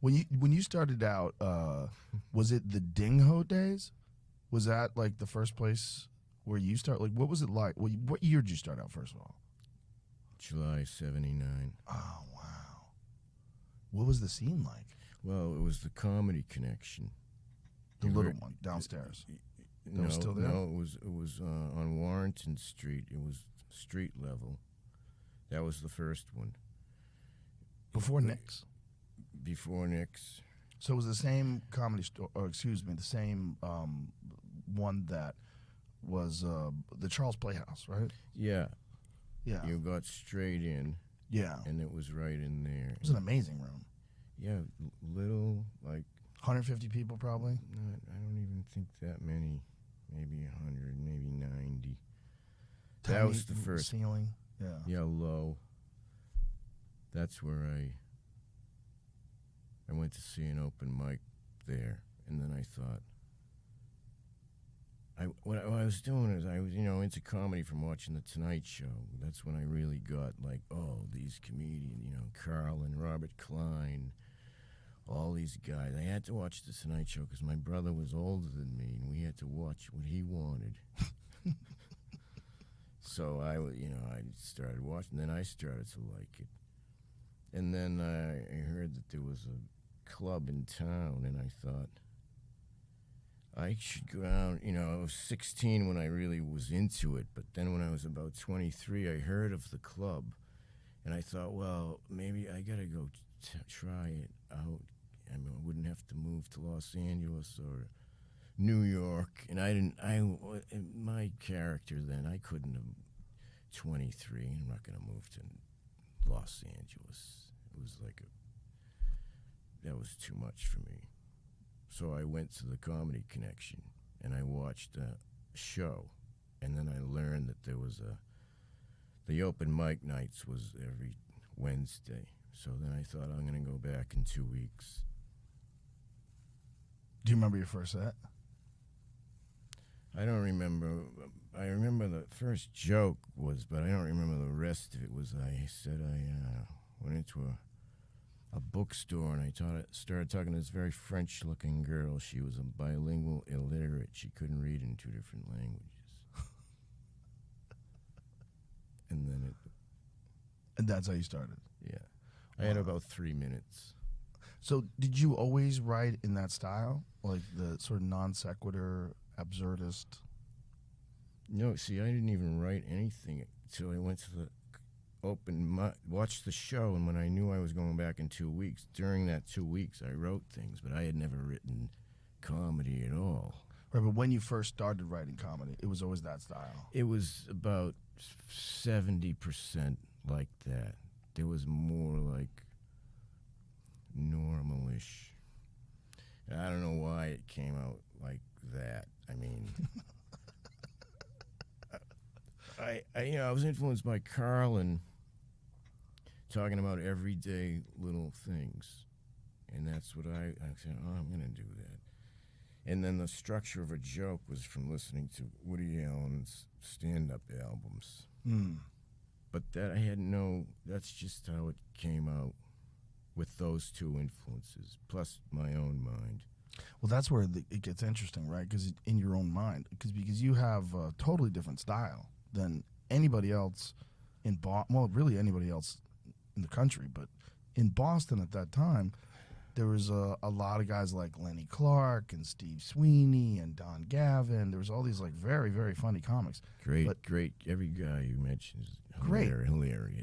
When you started out, was it the Ding Ho days? Was that like the first place where you start? Like, what was it like? What year did you start out? First of all, July '79. oh wow, what was the scene like? Well, it was the Comedy Connection. The You little heard- one downstairs. No, was still there? no, it was on Warrenton Street. It was street level. That was the first one. Before Nick's. Before Nick's. So it was the same comedy store, or excuse me, the same one that was the Charles Playhouse, right? Yeah, Yeah. you got straight in, Yeah. and it was right in there. It was an amazing room. Yeah, little, like, 150 people probably. I don't even think that many. Maybe 100, maybe 90. That Tiny was the first. ceiling. Yeah. Yeah, low. That's where I went to see an open mic there, and then I thought, what I was doing is I was, into comedy from watching The Tonight Show. That's when I really got like, oh, these comedians, Carl and Robert Klein, all these guys. I had to watch The Tonight Show because my brother was older than me, and we had to watch what he wanted. So I started watching. Then I started to like it, and then I heard that there was a club in town, and I thought I should go out. I was 16 when I really was into it, but then when I was about 23, I heard of the club, and I thought, well, maybe I gotta go try it out. I mean, I wouldn't have to move to Los Angeles or New York, and my character then, I couldn't have 23. I'm not gonna move to Los Angeles. It was like that was too much for me. So I went to the Comedy Connection, and I watched a show, and then I learned that there was the open mic nights was every Wednesday. So then I thought, I'm going to go back in 2 weeks. Do you remember your first set? I don't remember. I remember the first joke was, but I don't remember the rest of it. I said I went into a bookstore, and I started talking to this very French-looking girl. She was a bilingual illiterate. She couldn't read in 2 different languages. And that's how you started. Yeah. I had about 3 minutes. So did you always write in that style? Like the sort of non sequitur, absurdist? No, see, I didn't even write anything until I went to the watched the show, and when I knew I was going back in 2 weeks, during that 2 weeks, I wrote things, but I had never written comedy at all. Right, but when you first started writing comedy, it was always that style. It was about 70% like that. There was more like normalish. I don't know why it came out like that. I mean, I was influenced by Carlin talking about everyday little things, and that's what I said, oh, I'm going to do that. And then the structure of a joke was from listening to Woody Allen's stand-up albums. But that's just how it came out with those 2 influences, plus my own mind. Well, that's where it gets interesting, right? Because in your own mind, because you have a totally different style than anybody else in Boston. Well, really anybody else in the country, but in Boston at that time, there was a lot of guys like Lenny Clark and Steve Sweeney and Don Gavin. There was all these like very, very funny comics. Great. Every guy you mentioned is great. Hilarious.